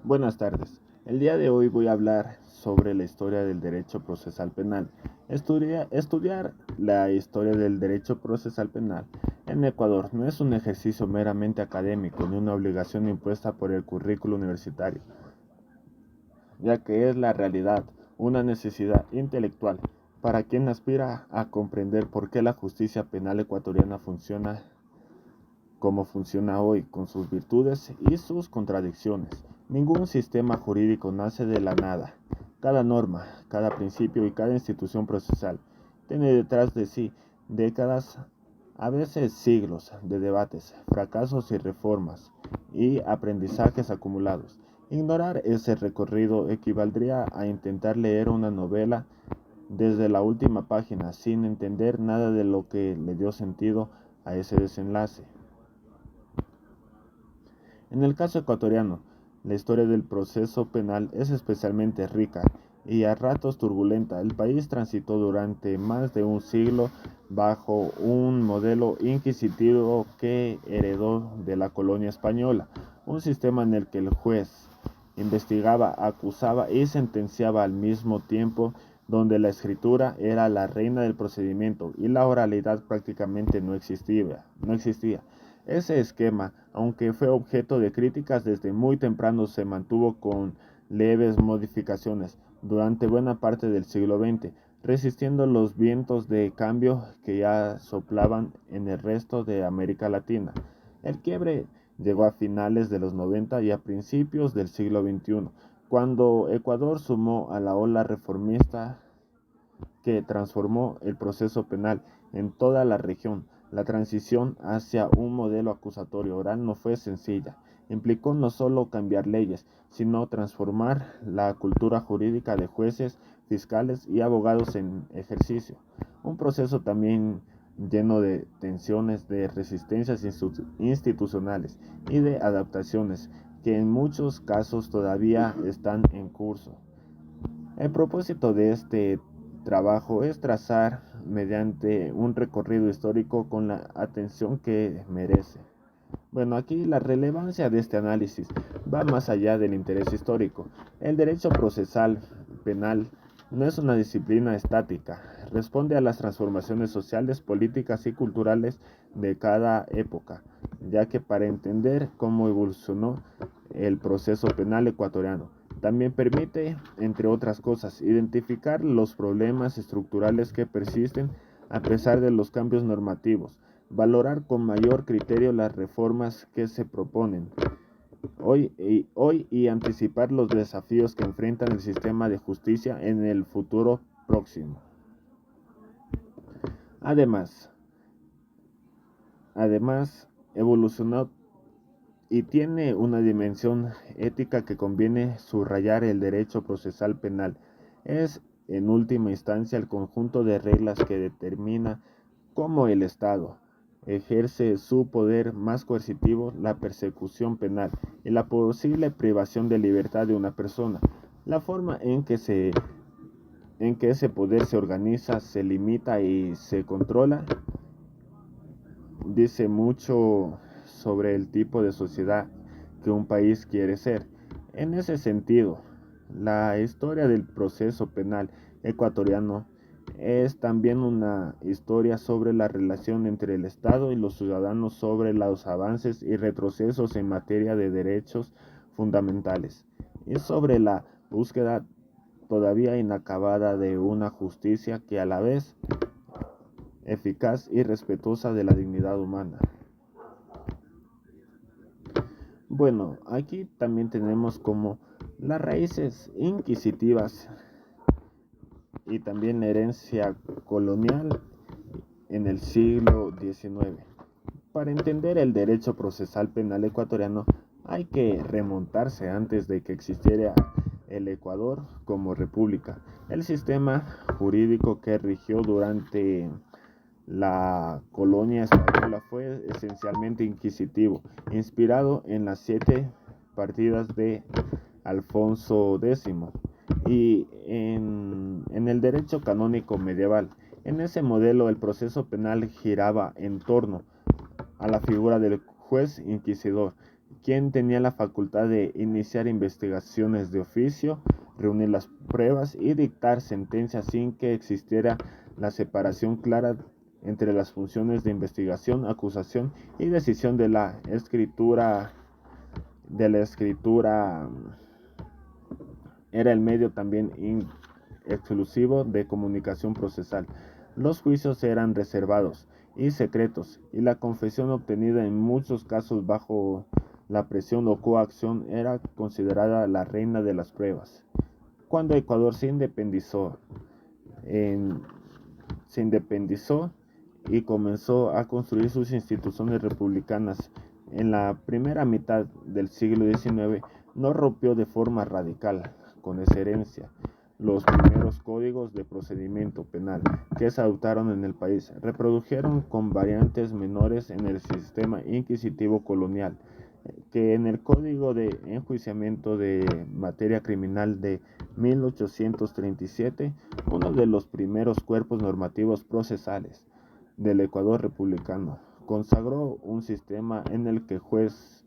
Buenas tardes. El día de hoy voy a hablar sobre la historia del derecho procesal penal. Estudiar la historia del derecho procesal penal en Ecuador no es un ejercicio meramente académico ni una obligación impuesta por el currículo universitario, ya que es la realidad, una necesidad intelectual para quien aspira a comprender por qué la justicia penal ecuatoriana funciona como funciona hoy, con sus virtudes y sus contradicciones. Ningún sistema jurídico nace de la nada. Cada norma, cada principio y cada institución procesal tiene detrás de sí décadas, a veces siglos, de debates, fracasos y reformas y aprendizajes acumulados. Ignorar ese recorrido equivaldría a intentar leer una novela desde la última página sin entender nada de lo que le dio sentido a ese desenlace. En el caso ecuatoriano, la historia del proceso penal es especialmente rica y a ratos turbulenta. El país transitó durante más de un siglo bajo un modelo inquisitivo que heredó de la colonia española, un sistema en el que el juez investigaba, acusaba y sentenciaba al mismo tiempo, donde la escritura era la reina del procedimiento y la oralidad prácticamente no existía. Ese esquema, aunque fue objeto de críticas desde muy temprano, se mantuvo con leves modificaciones durante buena parte del siglo XX, resistiendo los vientos de cambio que ya soplaban en el resto de América Latina. El quiebre llegó a finales de los 90 y a principios del siglo XXI, cuando Ecuador sumó a la ola reformista que transformó el proceso penal en toda la región. La transición hacia un modelo acusatorio oral no fue sencilla. Implicó no solo cambiar leyes, sino transformar la cultura jurídica de jueces, fiscales y abogados en ejercicio. Un proceso también lleno de tensiones, de resistencias institucionales y de adaptaciones que en muchos casos todavía están en curso. El propósito de este trabajo es trazar mediante un recorrido histórico con la atención que merece. Bueno, aquí la relevancia de este análisis va más allá del interés histórico. El derecho procesal penal no es una disciplina estática, responde a las transformaciones sociales, políticas y culturales de cada época, ya que para entender cómo evolucionó el proceso penal ecuatoriano, también permite, entre otras cosas, identificar los problemas estructurales que persisten a pesar de los cambios normativos, valorar con mayor criterio las reformas que se proponen hoy y anticipar los desafíos que enfrentan el sistema de justicia en el futuro próximo. Además, evolucionó y tiene una dimensión ética que conviene subrayar. El derecho procesal penal es, en última instancia, el conjunto de reglas que determina cómo el Estado ejerce su poder más coercitivo, la persecución penal y la posible privación de libertad de una persona. La forma en que ese poder se organiza, se limita y se controla dice mucho sobre el tipo de sociedad que un país quiere ser. En ese sentido, la historia del proceso penal ecuatoriano es también una historia sobre la relación entre el Estado y los ciudadanos, sobre los avances y retrocesos en materia de derechos fundamentales y sobre la búsqueda todavía inacabada de una justicia que a la vez eficaz y respetuosa de la dignidad humana. Bueno, aquí también tenemos como las raíces inquisitivas y también la herencia colonial en el siglo XIX. Para entender el derecho procesal penal ecuatoriano hay que remontarse antes de que existiera el Ecuador como república. El sistema jurídico que rigió durante la colonia española fue esencialmente inquisitivo, inspirado en las 7 partidas de Alfonso X y en el derecho canónico medieval. En ese modelo el proceso penal giraba en torno a la figura del juez inquisidor, quien tenía la facultad de iniciar investigaciones de oficio, reunir las pruebas y dictar sentencias sin que existiera la separación clara entre las funciones de investigación, acusación y decisión de la escritura. Era el medio también exclusivo de comunicación procesal. Los juicios eran reservados y secretos, y la confesión obtenida en muchos casos bajo la presión o coacción era considerada la reina de las pruebas. Cuando Ecuador en- se independizó y comenzó a construir sus instituciones republicanas en la primera mitad del siglo XIX, no rompió de forma radical con esa herencia. Los primeros códigos de procedimiento penal que se adoptaron en el país reprodujeron con variantes menores en el sistema inquisitivo colonial, que en el Código de Enjuiciamiento de Materia Criminal de 1837, uno de los primeros cuerpos normativos procesales del Ecuador republicano, consagró un sistema en el que el juez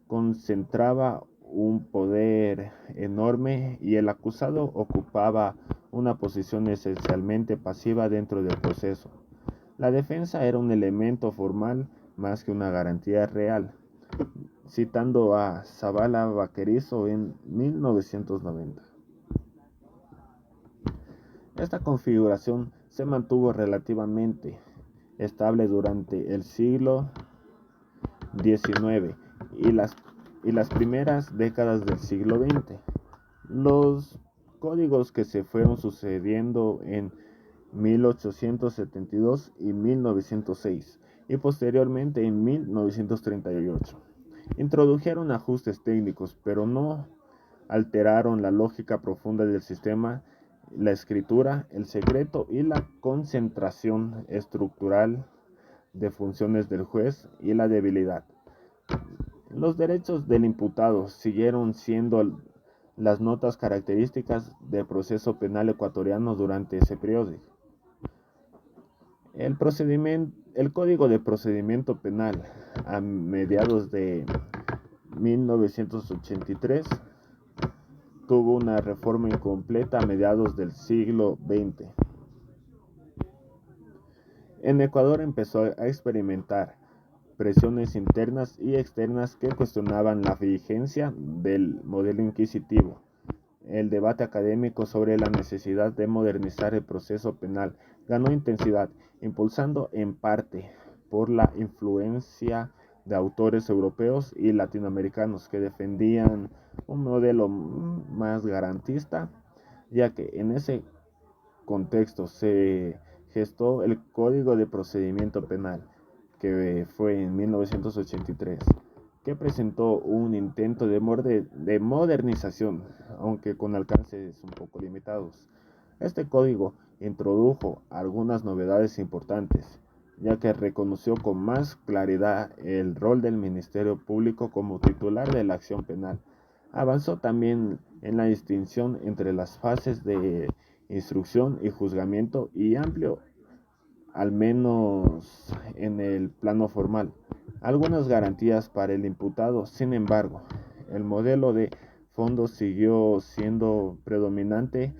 concentraba un poder enorme y el acusado ocupaba una posición esencialmente pasiva dentro del proceso. La defensa era un elemento formal más que una garantía real, citando a Zavala Vaquerizo en 1990. Esta configuración se mantuvo relativamente estable durante el siglo XIX y las primeras décadas del siglo XX. Los códigos que se fueron sucediendo en 1872 y 1906 y posteriormente en 1938 introdujeron ajustes técnicos, pero no alteraron la lógica profunda del sistema, la escritura, el secreto y la concentración estructural de funciones del juez y la debilidad. Los derechos del imputado siguieron siendo las notas características del proceso penal ecuatoriano durante ese periodo. El Código de Procedimiento Penal a mediados de 1983 tuvo una reforma incompleta a mediados del siglo XX. En Ecuador empezó a experimentar presiones internas y externas que cuestionaban la vigencia del modelo inquisitivo. El debate académico sobre la necesidad de modernizar el proceso penal ganó intensidad, impulsado en parte por la influencia de autores europeos y latinoamericanos que defendían un modelo más garantista, ya que en ese contexto se gestó el Código de Procedimiento Penal, que fue en 1983, que presentó un intento de modernización, aunque con alcances un poco limitados. Este código introdujo algunas novedades importantes, ya que reconoció con más claridad el rol del Ministerio Público como titular de la acción penal. Avanzó también en la distinción entre las fases de instrucción y juzgamiento y amplió, al menos en el plano formal, algunas garantías para el imputado. Sin embargo, el modelo de fondo siguió siendo predominante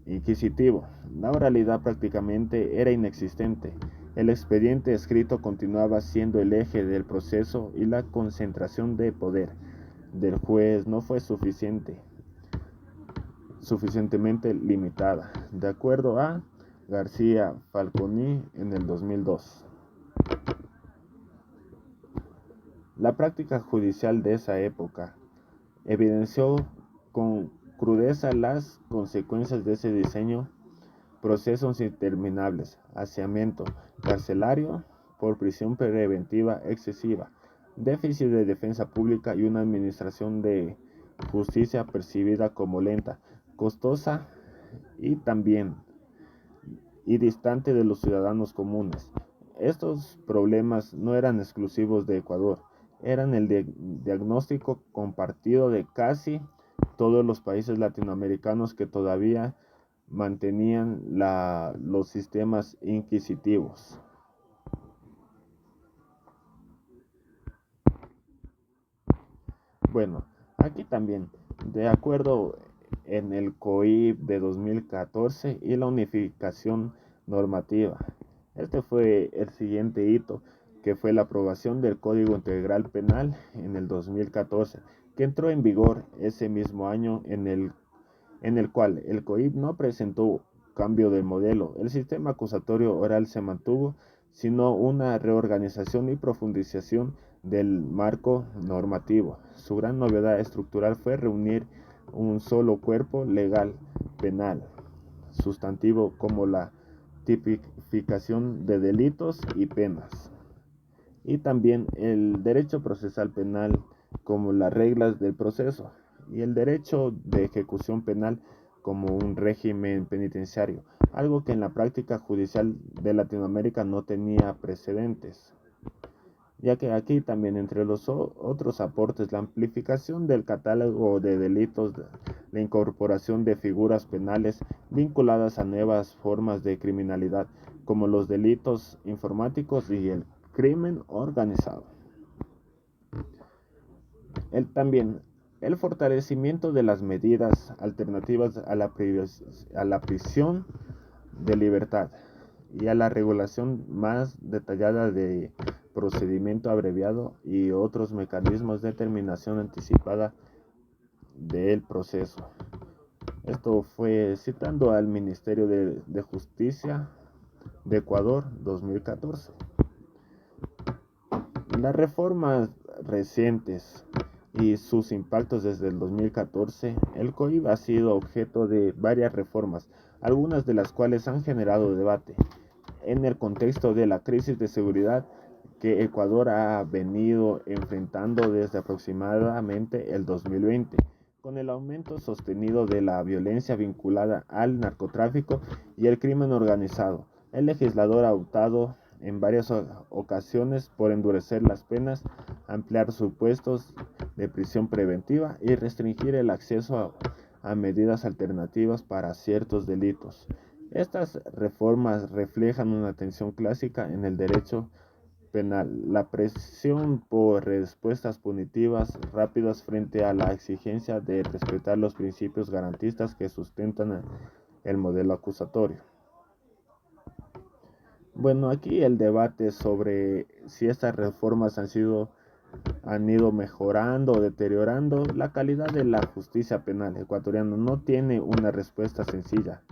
inquisitivo. La oralidad prácticamente era inexistente. El expediente escrito continuaba siendo el eje del proceso y la concentración de poder del juez no fue suficientemente limitada, de acuerdo a García Falconi en el 2002. La práctica judicial de esa época evidenció con crudeza las consecuencias de ese diseño: procesos interminables, hacinamiento carcelario por prisión preventiva excesiva, déficit de defensa pública y una administración de justicia percibida como lenta, costosa y también distante de los ciudadanos comunes. Estos problemas no eran exclusivos de Ecuador, eran el diagnóstico compartido de casi todos los países latinoamericanos que todavía mantenían los sistemas inquisitivos. Bueno, aquí también, de acuerdo en el COIP de 2014 y la unificación normativa. Este fue el siguiente hito, que fue la aprobación del Código Integral Penal en el 2014, que entró en vigor ese mismo año en el cual el COIP no presentó cambio de modelo. El sistema acusatorio oral se mantuvo, sino una reorganización y profundización del marco normativo. Su gran novedad estructural fue reunir un solo cuerpo legal penal, sustantivo como la tipificación de delitos y penas, y también el derecho procesal penal como las reglas del proceso y el derecho de ejecución penal como un régimen penitenciario, algo que en la práctica judicial de Latinoamérica no tenía precedentes, ya que aquí también entre los otros aportes la amplificación del catálogo de delitos, la incorporación de figuras penales vinculadas a nuevas formas de criminalidad como los delitos informáticos y el crimen organizado. También el fortalecimiento de las medidas alternativas a la prisión de libertad y a la regulación más detallada de procedimiento abreviado y otros mecanismos de terminación anticipada del proceso. Esto fue citando al Ministerio de Justicia de Ecuador 2014. Las reformas recientes y sus impactos desde el 2014, el COIP ha sido objeto de varias reformas, algunas de las cuales han generado debate en el contexto de la crisis de seguridad que Ecuador ha venido enfrentando desde aproximadamente el 2020, con el aumento sostenido de la violencia vinculada al narcotráfico y el crimen organizado. El legislador ha optado en varias ocasiones por endurecer las penas, ampliar supuestos de prisión preventiva y restringir el acceso a medidas alternativas para ciertos delitos. Estas reformas reflejan una tensión clásica en el derecho penal, la presión por respuestas punitivas rápidas frente a la exigencia de respetar los principios garantistas que sustentan el modelo acusatorio. Bueno, aquí el debate sobre si estas reformas han ido mejorando o deteriorando la calidad de la justicia penal ecuatoriana no tiene una respuesta sencilla,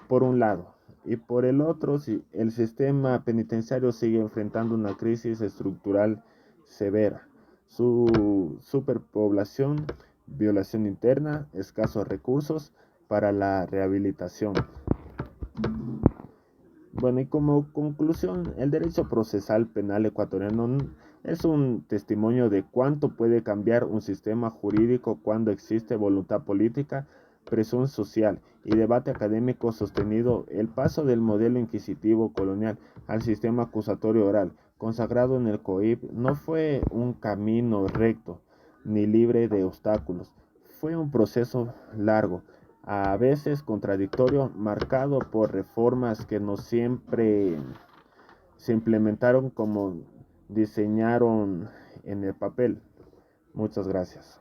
por un lado, y por el otro, si el sistema penitenciario sigue enfrentando una crisis estructural severa, su superpoblación, violación interna, escasos recursos para la rehabilitación. Bueno, y como conclusión, el derecho procesal penal ecuatoriano es un testimonio de cuánto puede cambiar un sistema jurídico cuando existe voluntad política, presión social y debate académico sostenido. El paso del modelo inquisitivo colonial al sistema acusatorio oral, consagrado en el COIP, no fue un camino recto ni libre de obstáculos. Fue un proceso largo, a veces contradictorio, marcado por reformas que no siempre se implementaron como diseñaron en el papel. Muchas gracias.